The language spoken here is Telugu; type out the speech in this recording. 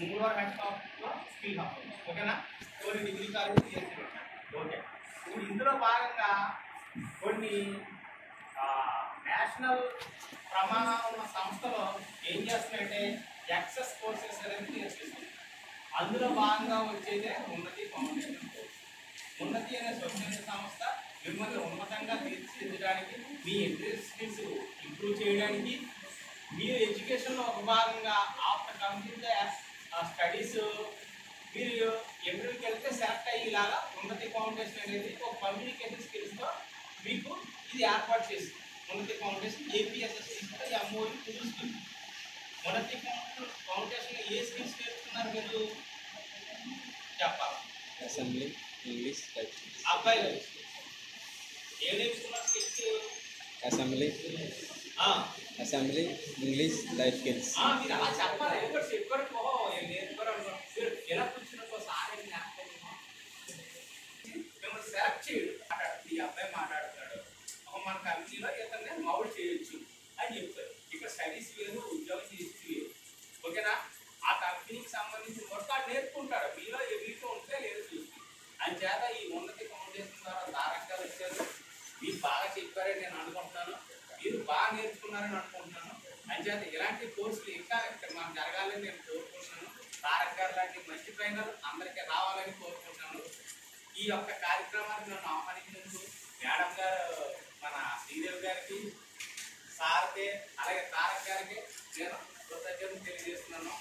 మూడవ టాపిక్లో స్కిల్ హబ్. ఓకేనా? కొన్ని డిగ్రీ కాలేజ్ చేసి ఓకే. ఇప్పుడు ఇందులో భాగంగా కొన్ని నేషనల్ ప్రమాణాలు ఉన్న సంస్థలో ఏం చేస్తున్నాయంటే యాక్సెస్ కోర్సెస్ అనేది నేర్పిస్తుంది. అందులో భాగంగా వచ్చేదే ఉన్నతి ఫౌండేషన్ కోర్స్. ఉన్నతి అనే స్వచ్ఛంద సంస్థ మిమ్మల్ని ఉన్నతంగా తీర్చిదిద్దడానికి, మీ ఇంట్రెస్ట్ స్కిల్స్ ఇంప్రూవ్ చేయడానికి, మీరు ఎడ్యుకేషన్లో ఒక భాగంగా ఆఫ్టర్ కంప్లీట్ స్టడీస్ మీరు ఎంట్రీకి వెళ్తే సెలెక్ట్ అయ్యేలాగా ఉన్నతి ఫౌండేషన్ అనేది ఒక కమ్యూనికేషన్ స్కిల్స్తో మీకు ఇది ఏర్పాటు చేస్తుంది. ఉన్నతి ఫౌండేషన్ ఏపీఎస్ఎస్ ఎంఓయూ కుదురుస్తుంది. ఉన్నతి ఫౌండేషన్ ఏ స్కిల్స్ నేర్చుకున్నారు మీరు చెప్పాలి? Assembly, English, type. అబ్బాయిలు ఏం నేర్చుకున్నారు skills? Assembly, English, life skills. మీరు అలా చెప్పాలి. చెప్పారు నేర్చుకోరు అనుకోండి. ఎలా కూర్చున్నప్పుడు సార్ మిమ్మల్ని సెలెక్ట్ చేయడు. మాట్లాడుతుంది, ఈ అబ్బాయి మాట్లాడుతున్నాడు, మన కంపెనీలో ఇతన్ని మౌల్డ్ చేయొచ్చు అని చెప్తారు. ఇక్కడ స్టడీస్ వేరు, ఉద్యోగం చేసి వేరు. ఓకేనా? ఆ కంపెనీకి సంబంధించిన వర్క్ ఆడు నేర్చుకుంటాడు. మీలో ఎబిలిటీ ఉంటే లేదు చూస్తుంది. అంచేత ఈ ఉన్నతి ఫౌండేషన్ ద్వారా తారకాలు వచ్చారు. మీరు బాగా చెప్పారని నేను అనుకుంటున్నాను, మీరు బాగా నేర్చుకున్నారని అనుకుంటున్నాను. అంచేత ఇలాంటి కోర్సులు ఇంకా మనం జరగాలని నేను కోరుకుంటున్నాను. తారక్ గారు లాంటి మంచి ట్రైనర్ అందరికీ రావాలని కోరుకుంటున్నాను. ఈ యొక్క కార్యక్రమానికి నన్ను ఆహ్వానించినందుకు మేడం గారు, మన శ్రీదేవి గారికి, సార్కి, అలాగే తారక్ గారికి నేను కృతజ్ఞతలు తెలియజేస్తున్నాను.